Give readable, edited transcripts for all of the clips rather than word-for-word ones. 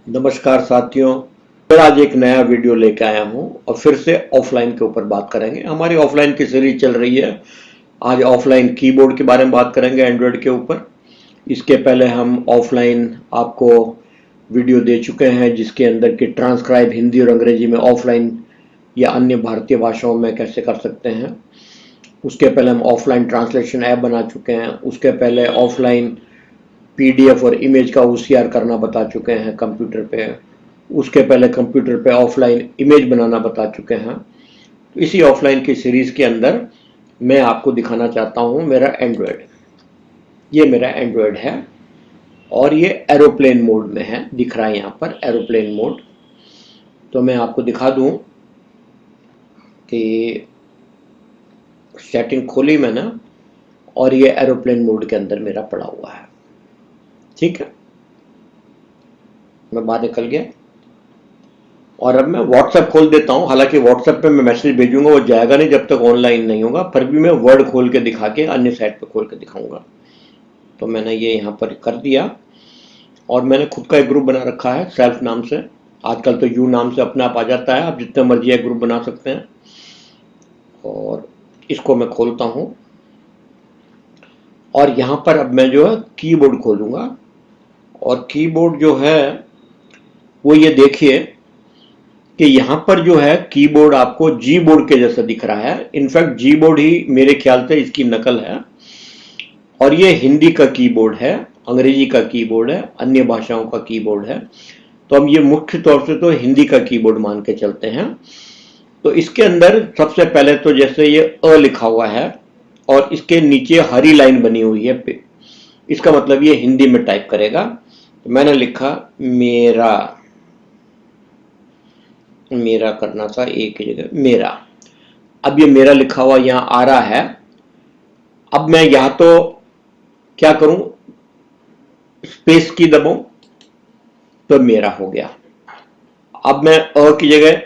नमस्कार साथियों। फिर आज एक नया वीडियो लेके आया हूँ और फिर से ऑफलाइन के ऊपर बात करेंगे। हमारी ऑफलाइन की सीरीज चल रही है। आज ऑफलाइन कीबोर्ड के बारे में बात करेंगे एंड्रॉयड के ऊपर। इसके पहले हम ऑफलाइन आपको वीडियो दे चुके हैं जिसके अंदर की ट्रांसक्राइब हिंदी और अंग्रेजी में ऑफलाइन या अन्य भारतीय भाषाओं में कैसे कर सकते हैं। उसके पहले हम ऑफलाइन ट्रांसलेशन ऐप बना चुके हैं। उसके पहले ऑफलाइन पीडीएफ और इमेज का ओसीआर करना बता चुके हैं कंप्यूटर पे। उसके पहले कंप्यूटर पे ऑफलाइन इमेज बनाना बता चुके हैं। इसी ऑफलाइन की सीरीज के अंदर मैं आपको दिखाना चाहता हूं मेरा एंड्रॉयड। ये मेरा एंड्रॉयड है और ये एरोप्लेन मोड में है, दिख रहा है यहाँ पर एरोप्लेन मोड। तो मैं आपको दिखा दूं कि सेटिंग खोली मैंने और ये एरोप्लेन मोड के अंदर मेरा पड़ा हुआ है। ठीक है, मैं बाहर निकल गया और अब मैं व्हाट्सएप खोल देता हूं। हालांकि व्हाट्सएप पे मैं मैसेज भेजूंगा, वो जाएगा नहीं जब तक ऑनलाइन नहीं होगा, फिर भी मैं वर्ड खोल के दिखा के अन्य साइट पे खोल के दिखाऊंगा। तो मैंने ये यहाँ पर कर दिया और मैंने खुद का एक ग्रुप बना रखा है सेल्फ नाम से। आजकल तो यू नाम से अपने आप आ जाता है, आप जितने मर्जी एक ग्रुप बना सकते हैं। और इसको मैं खोलता हूँ और यहाँ पर अब मैं जो है कीबोर्ड खोलूंगा। और कीबोर्ड जो है वो ये देखिए कि यहाँ पर जो है कीबोर्ड आपको जी बोर्ड के जैसा दिख रहा है। इनफैक्ट जी बोर्ड ही मेरे ख्याल से इसकी नकल है। और ये हिंदी का कीबोर्ड है, अंग्रेजी का कीबोर्ड है, अन्य भाषाओं का कीबोर्ड है। तो हम ये मुख्य तौर से तो हिंदी का कीबोर्ड मान के चलते हैं। तो इसके अंदर सबसे पहले तो जैसे ये अ लिखा हुआ है और इसके नीचे हरी लाइन बनी हुई है, इसका मतलब ये हिंदी में टाइप करेगा। तो मैंने लिखा मेरा, मेरा करना था एक ही जगह मेरा। अब ये मेरा लिखा हुआ यहां आ रहा है। अब मैं यहां तो क्या करूं, स्पेस की दबाऊं तो मेरा हो गया। अब मैं अ की जगह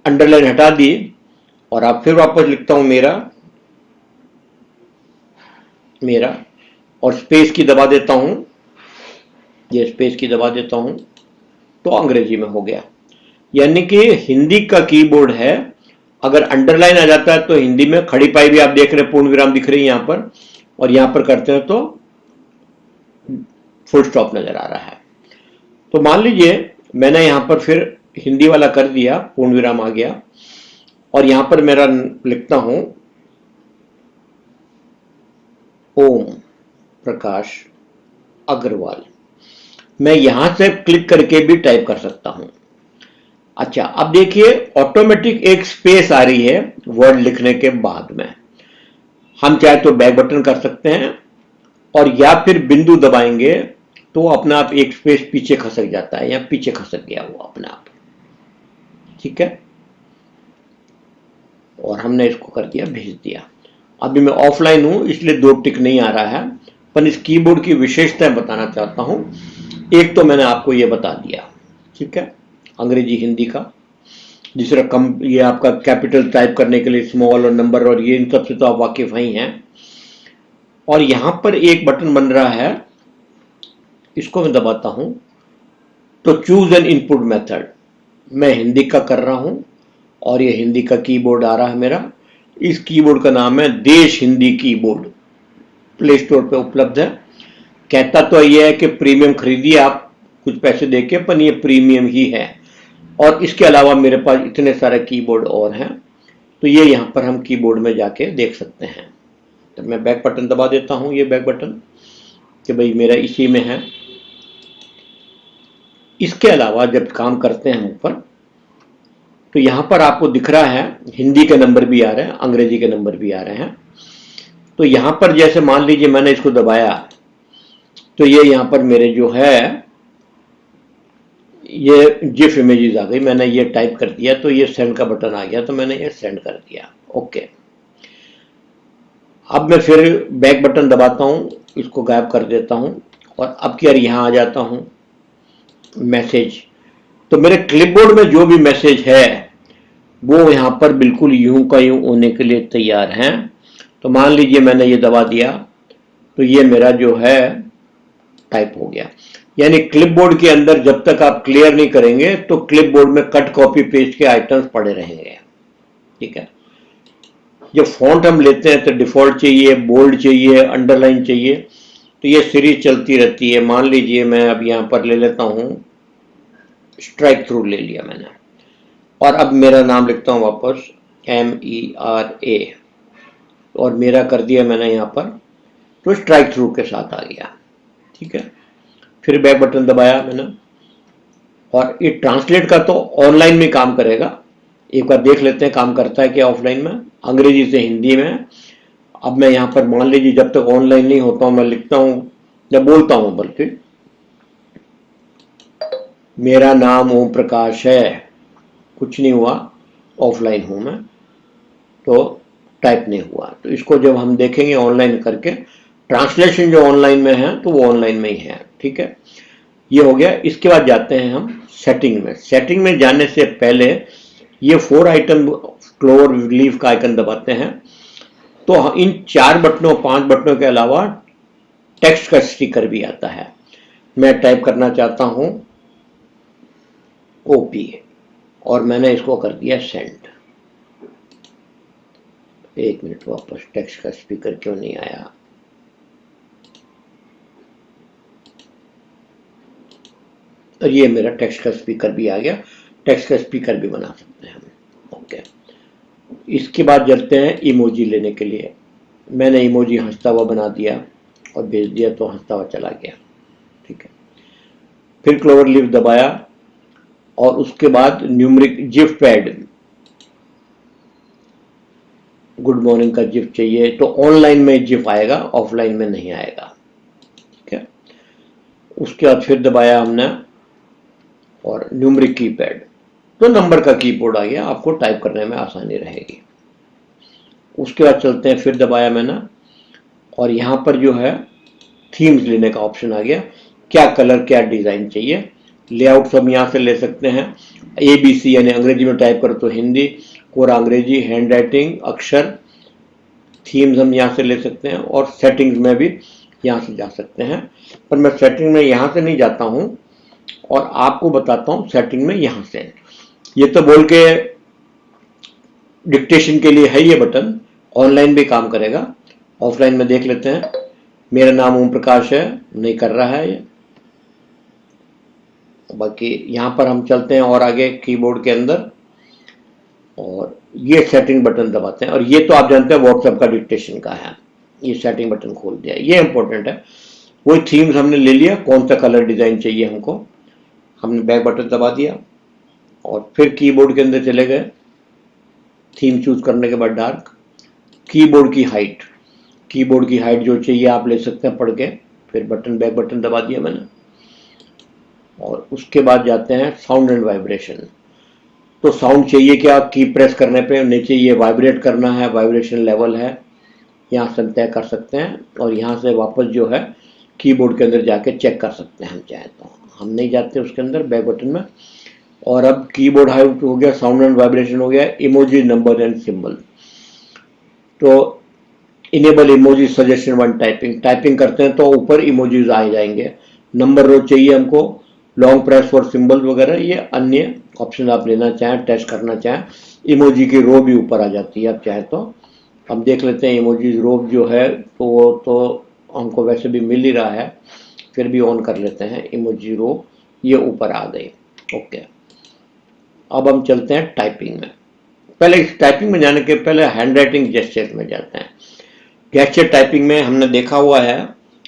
अंडरलाइन हटा दी और अब फिर वापस लिखता हूं मेरा, मेरा और स्पेस की दबा देता हूं, ये स्पेस की दबा देता हूं तो अंग्रेजी में हो गया। यानी कि हिंदी का कीबोर्ड है। अगर अंडरलाइन आ जाता है तो हिंदी में, खड़ी पाई भी आप देख रहे हैं, पूर्ण विराम दिख रही है यहां पर, और यहां पर करते हैं तो फुल स्टॉप नजर आ रहा है। तो मान लीजिए मैंने यहां पर फिर हिंदी वाला कर दिया, पूर्ण विराम आ गया और यहां पर मेरा लिखता हूं ओम प्रकाश अग्रवाल। मैं यहां से क्लिक करके भी टाइप कर सकता हूं। अच्छा, अब देखिए ऑटोमेटिक एक स्पेस आ रही है वर्ड लिखने के बाद में। हम चाहे तो बैक बटन कर सकते हैं और या फिर बिंदु दबाएंगे तो अपने आप एक स्पेस पीछे खसक जाता है, या पीछे खसक गया वो अपने आप। ठीक है, और हमने इसको कर दिया, भेज दिया। अभी मैं ऑफलाइन हूं इसलिए दो टिक नहीं आ रहा है, पर इस कीबोर्ड की विशेषताएं बताना चाहता हूं। एक तो मैंने आपको ये बता दिया, ठीक है, अंग्रेजी हिंदी का। दूसरा कम, ये आपका कैपिटल टाइप करने के लिए स्मॉल और नंबर, और ये इन सबसे तो आप वाकिफ ही हैं। और यहां पर एक बटन बन रहा है, इसको मैं दबाता हूं तो चूज एन इनपुट मेथड। मैं हिंदी का कर रहा हूं और ये हिंदी का कीबोर्ड आ रहा है मेरा। इस कीबोर्ड का नाम है देश हिंदी कीबोर्ड, प्ले स्टोर पे उपलब्ध है। कहता तो ये है कि प्रीमियम खरीदिए आप कुछ पैसे देके, पर ये प्रीमियम ही है। और इसके अलावा मेरे पास इतने सारे कीबोर्ड और हैं, तो ये यहाँ पर हम कीबोर्ड में जाके देख सकते हैं। तो मैं बैक बटन दबा देता हूँ, ये बैक बटन, कि भाई मेरा इसी में है। इसके अलावा जब काम करते हैं ऊपर, तो यहाँ पर आपको दिख रहा है हिंदी के नंबर भी आ रहे हैं, अंग्रेजी के नंबर भी आ रहे हैं। तो यहाँ पर जैसे मान लीजिए मैंने इसको दबाया तो ये यहाँ पर मेरे जो है ये जिफ इमेजेस आ गई। मैंने ये टाइप कर दिया तो ये सेंड का बटन आ गया, तो मैंने ये सेंड कर दिया। ओके, अब मैं फिर बैक बटन दबाता हूँ, इसको गायब कर देता हूँ और अब क्या यहाँ आ जाता हूँ मैसेज। तो मेरे क्लिपबोर्ड में जो भी मैसेज है वो यहाँ पर बिल्कुल यूं का यूं होने के लिए तैयार हैं। तो मान लीजिए मैंने ये दबा दिया तो ये मेरा जो है टाइप हो गया। यानी क्लिपबोर्ड के अंदर जब तक आप क्लियर नहीं करेंगे तो क्लिपबोर्ड में कट कॉपी पेस्ट के आइटम्स पड़े रहेंगे। ठीक है, जब फॉन्ट हम लेते हैं तो डिफॉल्ट चाहिए, बोल्ड चाहिए, अंडरलाइन चाहिए, तो ये सीरीज चलती रहती है। मान लीजिए मैं अब यहाँ पर ले लेता हूँ, स्ट्राइक थ्रू ले लिया मैंने, और अब मेरा नाम लिखता हूँ वापस MERA, और मेरा कर दिया मैंने यहाँ पर, तो स्ट्राइक थ्रू के साथ आ गया। ठीक है, फिर बैक बटन दबाया मैंने, और ये ट्रांसलेट का तो ऑनलाइन में काम करेगा। एक बार देख लेते हैं काम करता है क्या ऑफलाइन में, अंग्रेजी से हिंदी में। अब मैं यहाँ पर मान लीजिए जब तक ऑनलाइन नहीं होता हूँ मैं लिखता हूँ या बोलता हूँ, बल्कि मेरा नाम ओम प्रकाश है, कुछ नहीं हुआ, ऑफलाइन हूँ मैं, तो टाइप नहीं हुआ। तो इसको जब हम देखेंगे ऑनलाइन करके, ट्रांसलेशन जो ऑनलाइन में है तो वो ऑनलाइन में ही है। ठीक है, ये हो गया। इसके बाद जाते हैं हम सेटिंग में। सेटिंग में जाने से पहले ये 4 आइटम क्लोवर लीफ का आइकन दबाते हैं, तो इन 4 बटनों 5 बटनों के अलावा टेक्स्ट का स्टिकर भी आता है। मैं टाइप करना चाहता हूं OP, और मैंने इसको कर दिया सेंड। 1 मिनट, वापस टेक्स्ट का स्पीकर क्यों नहीं आया? और ये मेरा टेक्स्ट का स्पीकर भी आ गया। टेक्स्ट का स्पीकर भी बना सकते हैं हम। ओके, इसके बाद चलते हैं इमोजी लेने के लिए। मैंने इमोजी हंसता हुआ बना दिया और भेज दिया, तो हंसता हुआ चला गया। ठीक है, फिर क्लोवर लीफ दबाया, और उसके बाद numeric GIF pad, good morning का जिफ चाहिए तो ऑनलाइन में जिफ आएगा, ऑफलाइन में नहीं आएगा। ठीक है, उसके बाद फिर दबाया हमने, और न्यूमरिक कीपैड, तो नंबर का कीबोर्ड आ गया, आपको टाइप करने में आसानी रहेगी। उसके बाद चलते हैं, फिर दबाया मैंने, और यहाँ पर जो है थीम्स लेने का ऑप्शन आ गया, क्या कलर क्या डिजाइन चाहिए। लेआउट सब यहाँ से ले सकते हैं। ABC यानी अंग्रेजी में टाइप करो तो हिंदी, कोरा अंग्रेजी, हैंड राइटिंग, अक्षर, थीम्स हम यहाँ से ले सकते हैं, और सेटिंग्स में भी यहाँ से जा सकते हैं। पर मैं सेटिंग में यहाँ से नहीं जाता हूँ, और आपको बताता हूँ सेटिंग में यहाँ से। ये तो बोल के डिक्टेशन के लिए है ये बटन, ऑनलाइन भी काम करेगा। ऑफलाइन में देख लेते हैं, मेरा नाम ओम प्रकाश है, नहीं कर रहा है ये। बाकी यहाँ पर हम चलते हैं और आगे कीबोर्ड के अंदर, और ये सेटिंग बटन दबाते हैं, और ये तो आप जानते हैं व्हाट्सएप का डिक्टेशन का है। ये सेटिंग बटन खोल दिया, ये इंपॉर्टेंट है। वही थीम्स हमने ले लिया, कौन सा कलर डिजाइन चाहिए हमको, हमने बैक बटन दबा दिया, और फिर कीबोर्ड के अंदर चले गए। थीम चूज करने के बाद डार्क, कीबोर्ड की हाइट जो चाहिए आप ले सकते हैं पढ़ के। फिर बटन, बैक बटन दबा दिया मैंने, और उसके बाद जाते हैं साउंड एंड वाइब्रेशन। तो साउंड चाहिए क्या, की प्रेस करने पे नीचे ये वाइब्रेट करना है, वाइब्रेशन लेवल है, यहाँ से तय कर सकते हैं, और यहाँ से वापस जो है कीबोर्ड के अंदर जाके चेक कर सकते हैं हम चाहे तो। हम नहीं जाते उसके अंदर, बैक बटन में। और अब कीबोर्ड हाइट हो गया, साउंड एंड वाइब्रेशन हो गया, इमोजी, नंबर एंड सिंबल। तो enable emoji suggestion one typing करते हैं तो ऊपर इमोजीज आ जाएंगे। नंबर रो चाहिए हमको, लॉन्ग प्रेस फॉर सिंबल वगैरह, ये अन्य ऑप्शन आप लेना चाहें, टेस्ट करना चाहें। इमोजी की रो भी ऊपर आ जाती है आप चाहें तो। हम देख लेते हैं इमोजी रो जो है, तो वो तो हमको वैसे भी मिल ही रहा है, फिर भी ऑन कर लेते हैं इमोजी रो, ये ऊपर आ गई। ओके, अब हम चलते हैं टाइपिंग में। पहले इस टाइपिंग में जाने के पहले हैंड राइटिंग जेस्चर में जाते हैं। जेस्चर टाइपिंग में हमने देखा हुआ है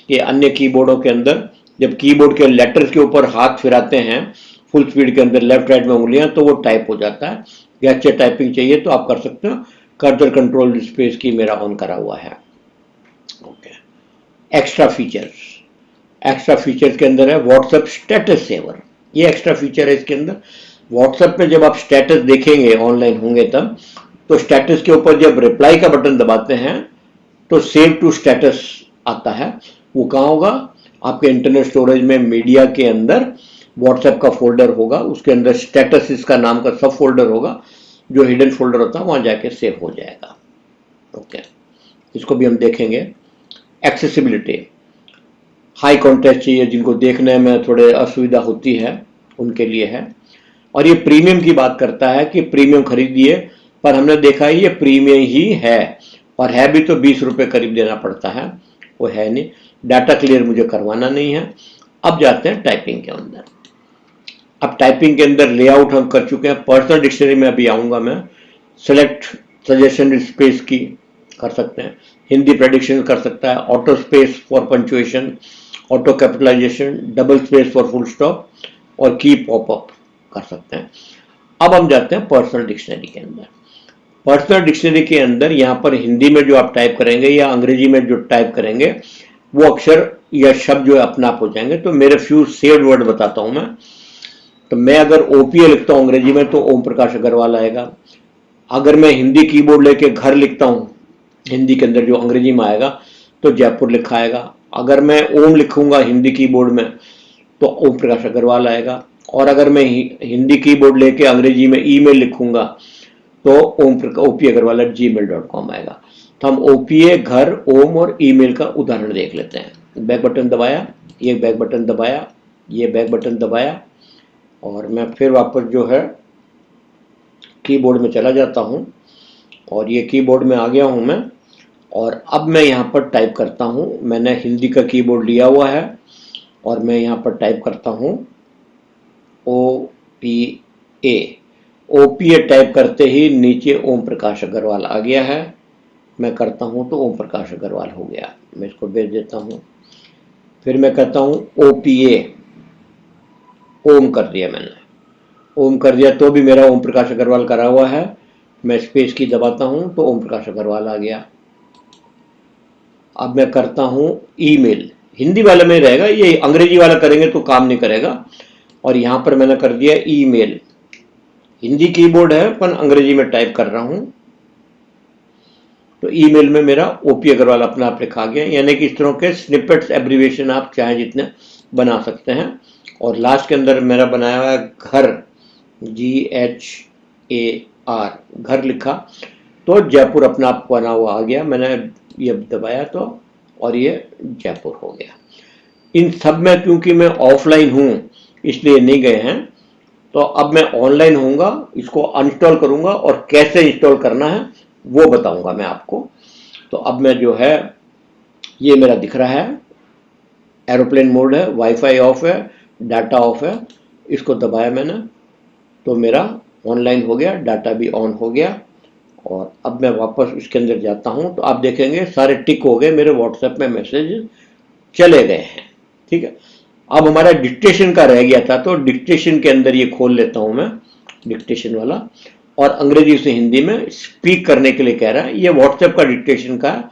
कि अन्य कीबोर्डों के अंदर जब कीबोर्ड के लेटर्स के ऊपर हाथ फिराते हैं फुल स्पीड के अंदर, लेफ्ट राइट में उंगलियां, तो वो टाइप हो जाता है। जेस्चर टाइपिंग चाहिए तो आप कर सकते हो। कर्सर कंट्रोल स्पेस की मेरा ऑन करा हुआ है। ओके, एक्स्ट्रा फीचर्स के अंदर है व्हाट्सएप स्टेटस सेवर। ये एक्स्ट्रा फीचर है इसके अंदर। व्हाट्सएप में जब आप स्टेटस देखेंगे, ऑनलाइन होंगे तब, तो स्टेटस के ऊपर जब रिप्लाई का बटन दबाते हैं तो सेव टू स्टेटस आता है। वो कहाँ होगा, आपके इंटरनेट स्टोरेज में मीडिया के अंदर व्हाट्सएप का फोल्डर होगा, उसके अंदर स्टेटस इसका नाम का सब फोल्डर होगा, जो हिडन फोल्डर होता है वहां जाके सेव हो जाएगा। ओके, इसको भी हम देखेंगे। एक्सेसिबिलिटी, हाई कॉन्ट्रास्ट चाहिए, जिनको देखने में थोड़े असुविधा होती है उनके लिए है। और ये प्रीमियम की बात करता है कि प्रीमियम खरीदिए, पर हमने देखा है ये प्रीमियम ही है, और है भी तो 20 रुपये करीब देना पड़ता है, वो है नहीं। डाटा क्लियर मुझे करवाना नहीं है। अब जाते हैं टाइपिंग के अंदर। अब टाइपिंग के अंदर लेआउट हम कर चुके हैं। पर्सनल डिक्शनरी में अभी आऊंगा मैं। सेलेक्ट सजेशन स्पेस की कर सकते हैं, हिंदी प्रेडिक्शन कर सकता है, auto space for punctuation, auto capitalisation, double space for full stop, और की पॉपअप कर सकते हैं। अब हम जाते हैं पर्सनल डिक्शनरी के अंदर। पर्सनल डिक्शनरी के अंदर यहाँ पर हिंदी में जो आप टाइप करेंगे या अंग्रेजी में जो टाइप करेंगे वो अक्षर या शब्द जो है अपने आप हो जाएंगे। तो मेरे फ्यू सेव्ड वर्ड बताता हूं मैं। तो मैं अगर ओपीए लिखता हूं अंग्रेजी में तो ओम प्रकाश अग्रवाल आएगा। अगर मैं हिंदी कीबोर्ड लेके घर लिखता हूं हिंदी के अंदर जो अंग्रेजी में आएगा तो जयपुर लिखा आएगा। अगर मैं ओम लिखूंगा हिंदी कीबोर्ड में तो ओम प्रकाश अग्रवाल आएगा। और अगर मैं हिंदी कीबोर्ड लेके अंग्रेजी में ईमेल लिखूंगा तो opa.agarwal@gmail.com आएगा। तो हम ओपीए, घर, ओम और ईमेल का उदाहरण देख लेते हैं। बैक बटन दबाया, ये बैक बटन दबाया, ये बैक बटन दबाया, और मैं फिर वापस जो है कीबोर्ड में चला जाता हूं, और ये कीबोर्ड में आ गया हूं मैं। और अब मैं यहाँ पर टाइप करता हूं। मैंने हिंदी का कीबोर्ड लिया हुआ है और मैं यहाँ पर टाइप करता हूं ओपीए। ओपीए टाइप करते ही नीचे ओम प्रकाश अग्रवाल आ गया है। मैं करता हूं तो ओम प्रकाश अग्रवाल हो गया। मैं इसको भेज देता हूं। फिर मैं कहता हूं ओपीए, ओम कर दिया मैंने। ओम कर दिया तो भी मेरा ओम प्रकाश अग्रवाल करा हुआ है। मैं स्पेस की दबाता हूं तो ओम प्रकाश अग्रवाल आ गया। अब मैं करता हूं ईमेल। हिंदी वाले में रहेगा, ये अंग्रेजी वाला करेंगे तो काम नहीं करेगा। और यहां पर मैंने कर दिया ईमेल। हिंदी कीबोर्ड है पर अंग्रेजी में टाइप कर रहा हूं। तो ईमेल में मेरा ओपी अग्रवाल अपना आप लिखा गया। यानी कि इस तरह के स्निपेट्स, एब्रीविएशन आप चाहे जितने बना सकते हैं। और लास्ट के अंदर मेरा बनाया हुआ है घर, GHAR, घर लिखा तो जयपुर अपना आप बना हुआ आ गया। मैंने ये दबाया तो, और ये जयपुर हो गया। इन सब में क्योंकि मैं ऑफलाइन हूं इसलिए नहीं गए हैं। तो अब मैं ऑनलाइन होऊंगा, इसको अनइंस्टॉल करूंगा और कैसे इंस्टॉल करना है वो बताऊंगा मैं आपको। तो अब मैं जो है ये मेरा दिख रहा है, एरोप्लेन मोड है, वाईफाई ऑफ है, डाटा ऑफ है। इसको दबाया मैंने तो मेरा ऑनलाइन हो गया, डाटा भी ऑन हो गया। और अब मैं वापस इसके अंदर जाता हूं तो आप देखेंगे सारे टिक हो गए, मेरे व्हाट्सएप में मैसेज चले गए हैं। ठीक है। अब हमारा डिक्टेशन का रह गया था, तो डिक्टेशन के अंदर ये खोल लेता हूं मैं, डिक्टेशन वाला। और अंग्रेजी से हिंदी में स्पीक करने के लिए कह रहा है। ये व्हाट्सएप का डिक्टेशन का है।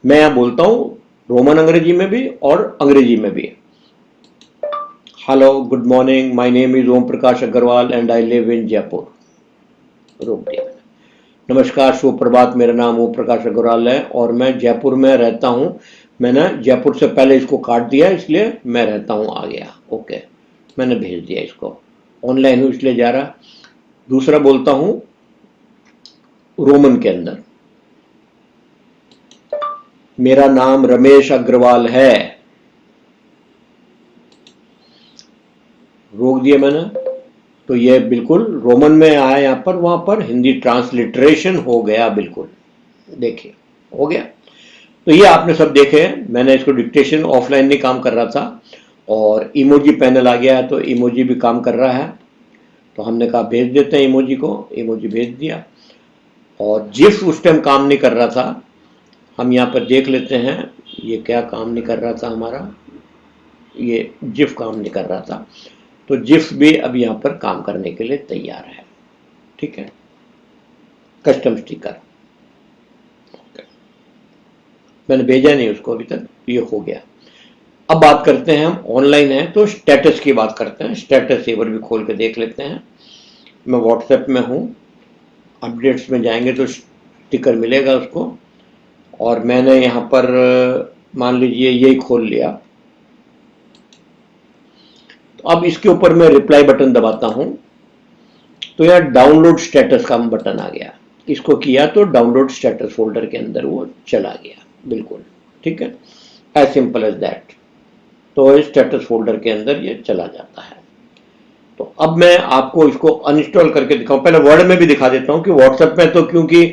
मैं यहां बोलता हूं रोमन अंग्रेजी में भी और अंग्रेजी में भी। Hello, good morning, my name is Om Prakash Agarwal and I live in Jaipur. रोक दिया। नमस्कार, शुभ प्रभात, मेरा नाम ओम प्रकाश अग्रवाल है और मैं जयपुर में रहता हूं। मैंने जयपुर से पहले इसको काट दिया इसलिए मैं रहता हूं आ गया। ओके, मैंने भेज दिया इसको। ऑनलाइन हूं इसलिए जा रहा। दूसरा बोलता हूं रोमन के अंदर, मेरा नाम रमेश अग्रवाल है। रोक दिया मैंने तो ये बिल्कुल रोमन में आया। यहां पर वहां पर हिंदी ट्रांसलिटरेशन हो गया। बिल्कुल देखिए हो गया। तो ये आपने सब देखे। मैंने इसको डिक्टेशन ऑफलाइन नहीं काम कर रहा था, और इमोजी पैनल आ गया है तो इमोजी भी काम कर रहा है। तो हमने कहा भेज देते हैं इमोजी को, इमोजी भेज दिया। और जिफ उस टाइम काम नहीं कर रहा था। हम यहाँ पर देख लेते हैं ये क्या काम नहीं कर रहा था हमारा। ये जिफ काम नहीं कर रहा था, तो जिफ भी अब यहाँ पर काम करने के लिए तैयार है। ठीक है, कस्टम स्टिकर मैंने भेजा नहीं उसको अभी तक, ये हो गया। अब बात करते हैं, हम ऑनलाइन हैं तो स्टेटस की बात करते हैं। स्टेटस सेवर भी खोल के देख लेते हैं। मैं व्हाट्सएप में हूँ, अपडेट्स में जाएंगे तो स्टिकर मिलेगा उसको। और मैंने यहाँ पर मान लीजिए यही खोल लिया। तो अब इसके ऊपर मैं रिप्लाई बटन दबाता हूँ तो यहाँ डाउनलोड स्टेटस का बटन आ गया। इसको किया तो डाउनलोड स्टेटस फोल्डर के अंदर वो चला गया। बिल्कुल ठीक है, एज सिंपल एज दैट। तो स्टेटस फोल्डर के अंदर ये चला जाता है। तो अब मैं आपको इसको अनइंस्टॉल करके दिखाऊं। पहले वर्ड में भी दिखा देता हूं कि व्हाट्सएप में तो क्योंकि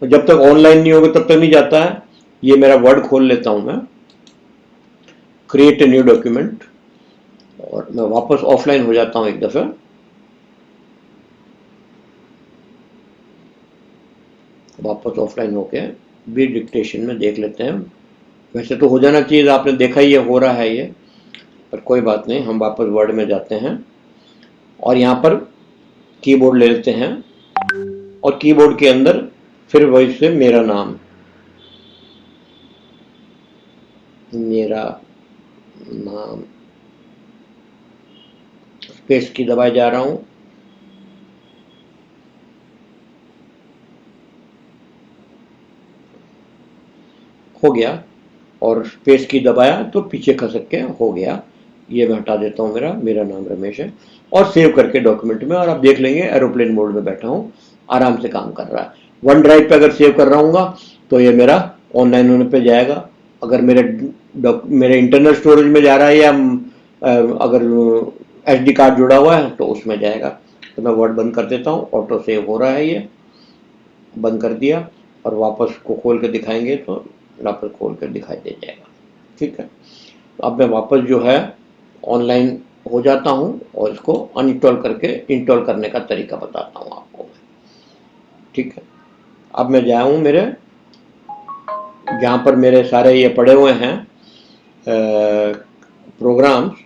जब तक ऑनलाइन नहीं होगा तब तक नहीं जाता है। ये मेरा वर्ड खोल लेता हूं मैं, क्रिएट ए न्यू डॉक्यूमेंट, और मैं वापस ऑफलाइन हो जाता हूं एक दफे। वापस ऑफलाइन होके भी डिक्टेशन में देख लेते हैं। वैसे तो हो जाना चाहिए, आपने देखा ही है, हो रहा है ये, पर कोई बात नहीं। हम वापस वर्ड में जाते हैं और यहाँ पर कीबोर्ड ले लेते हैं और कीबोर्ड के अंदर फिर वही से मेरा नाम, स्पेस की दबाए जा रहा हूं। हो गया, और स्पेस की दबाया तो पीछे खसक के हो गया। ये मैं हटा देता हूँ, मेरा नाम रमेश है, और सेव करके डॉक्यूमेंट में। और आप देख लेंगे एरोप्लेन मोड में बैठा हूँ, आराम से काम कर रहा है। वन ड्राइव पे अगर सेव कर रहा हूँ तो ये मेरा ऑनलाइन होने पे जाएगा। अगर मेरे इंटरनल स्टोरेज में जा रहा है या अगर SD कार्ड जुड़ा हुआ है तो उसमें जाएगा। तो मैं वर्ड बंद कर देता हूँ, ऑटो सेव हो रहा है, ये बंद कर दिया। और वापस को खोल के दिखाएंगे तो वापस खोल कर दिखाई दे जाएगा। ठीक है, तो अब मैं वापस जो है ऑनलाइन हो जाता हूँ और इसको अनइंस्टॉल करके इंस्टॉल करने का तरीका बताता हूँ आपको मैं। ठीक है, अब मैं जाऊँ मेरे जहाँ पर मेरे सारे ये पड़े हुए हैं प्रोग्राम्स,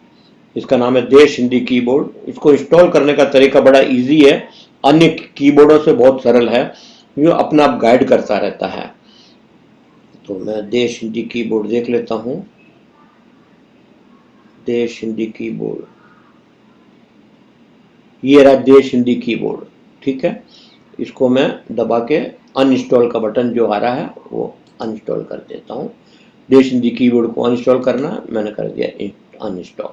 इसका नाम है देश हिंदी कीबोर्ड। इसको इंस्टॉल करने का तरीका बड़ा इजी है, अन्य कीबोर्डों से बहुत सरल है, ये अपना आप गाइड करता रहता है। तो मैं देश हिंदी कीबोर्ड देख लेता हूं। देश हिंदी कीबोर्ड, ये रहा देश हिंदी कीबोर्ड। ठीक है, इसको मैं दबा के अनइंस्टॉल का बटन जो आ रहा है वो अनइंस्टॉल कर देता हूं। देश हिंदी कीबोर्ड को अनइंस्टॉल करना, मैंने कर दिया अनइंस्टॉल।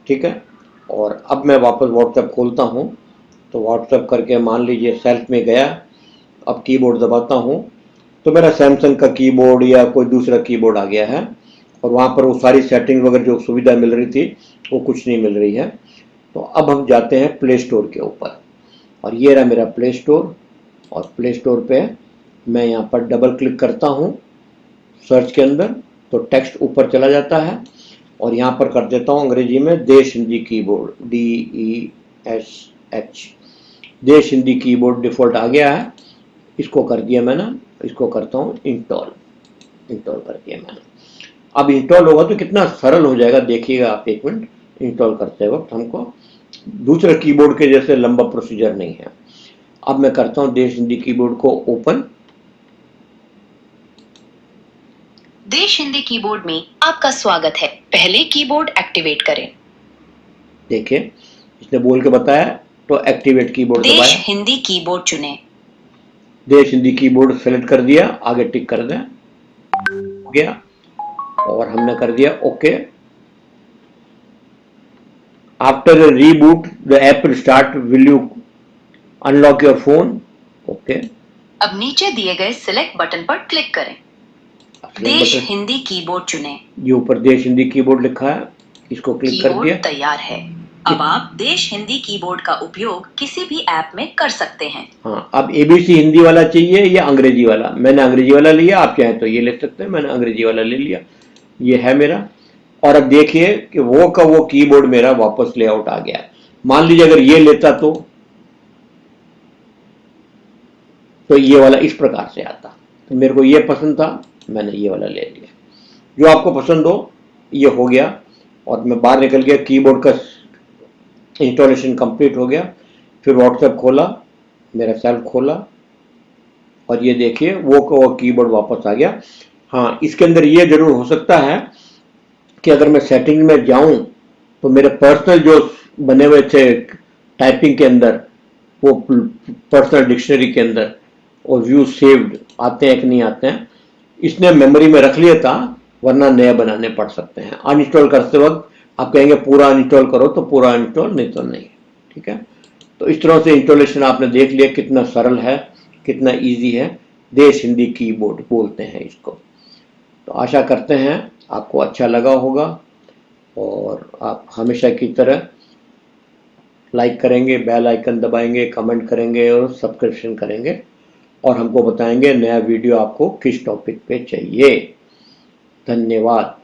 ठीक है, और अब मैं वापस व्हाट्सएप खोलता हूं। तो व्हाट्सएप करके मान लीजिए सेल्फ में गया, अब कीबोर्ड दबाता हूं तो मेरा सैमसंग का कीबोर्ड या कोई दूसरा कीबोर्ड आ गया है, और वहां पर वो सारी सेटिंग वगैरह जो सुविधा मिल रही थी वो कुछ नहीं मिल रही है। तो अब हम जाते हैं प्ले स्टोर के ऊपर, और ये रहा मेरा प्ले स्टोर। और प्ले स्टोर पे मैं यहाँ पर डबल क्लिक करता हूँ सर्च के अंदर, तो टेक्स्ट ऊपर चला जाता है, और यहाँ पर कर देता हूँ अंग्रेजी में देश हिंदी कीबोर्ड, DESH, देश हिंदी कीबोर्ड डिफॉल्ट आ गया है। इसको कर दिया मैंने, इसको करता हूँ इंस्टॉल कर दिया मैंने। अब इंस्टॉल होगा तो कितना सरल हो जाएगा, देखिएगा आप एक मिनट। इंस्टॉल करते वक्त हमको दूसरे कीबोर्ड के जैसे लंबा प्रोसीजर नहीं है। अब मैं करता हूँ देश हिंदी कीबोर्ड को ओपन। देश हिंदी कीबोर्ड में आपका स्वागत है, पहले कीबोर्ड एक्टिवेट करें। देखिए इसने बोल के बताया, तो एक्टिवेट कीबोर्ड दबाया, देश हिंदी कीबोर्ड चुनें। देश हिंदी कीबोर्ड सेलेक्ट कर दिया, आगे टिक कर दें, हो गया, और हमने कर दिया okay. After reboot the app will start, will you unlock your phone, okay. अब नीचे दिए गए सिलेक्ट बटन पर क्लिक करें, देश हिंदी कीबोर्ड चुनें। ये ऊपर देश हिंदी कीबोर्ड लिखा है, इसको क्लिक कर दिया। तैयार है, अब आप देश हिंदी कीबोर्ड का उपयोग किसी भी ऐप में कर सकते हैं। हाँ, अब ABC हिंदी वाला चाहिए या अंग्रेजी वाला? मैंने अंग्रेजी वाला लिया, आप चाहें तो ये ले सकते हैं, मैंने अंग्रेजी वाला ले लिया, ये है मेरा। और अब देखिए कि वो का वो कीबोर्ड मेरा वापस लेआउट आ गया। मान लीजिए अगर ये लेता तो ये वाला इस प्रकार से आता। तो मेरे को ये पसंद था, मैंने ये वाला ले लिया। जो आपको पसंद हो, ये हो गया, और मैं बाहर निकल गया, कीबोर्ड का इंस्टॉलेशन कंप्लीट हो गया। फिर व्हाट्सएप खोला, मेरा सेल्फ खोला, और ये देखिए वो कीबोर्ड वापस आ गया। हाँ, इसके अंदर ये जरूर हो सकता है कि अगर मैं सेटिंग में जाऊं तो मेरे पर्सनल जो बने हुए थे टाइपिंग के अंदर, वो पर्सनल डिक्शनरी के अंदर, और व्यू सेव्ड आते हैं कि नहीं आते हैं, इसने मेमोरी में रख लिया था, वरना नया बनाने पड़ सकते हैं। अनइंस्टॉल करते वक्त आप कहेंगे पूरा अनइंस्टॉल करो, तो पूरा अनइंस्टॉल, नहीं तो नहीं। ठीक है, तो इस तरह से इंस्टॉलेशन आपने देख लिया कितना सरल है, कितना इजी है। देश हिंदी कीबोर्ड बोलते हैं इसको। तो आशा करते हैं आपको अच्छा लगा होगा। और आप हमेशा की तरह लाइक करेंगे, बेल आइकन दबाएंगे, कमेंट करेंगे और सब्सक्रिप्शन करेंगे और हमको बताएंगे नया वीडियो आपको किस टॉपिक पे चाहिए। धन्यवाद।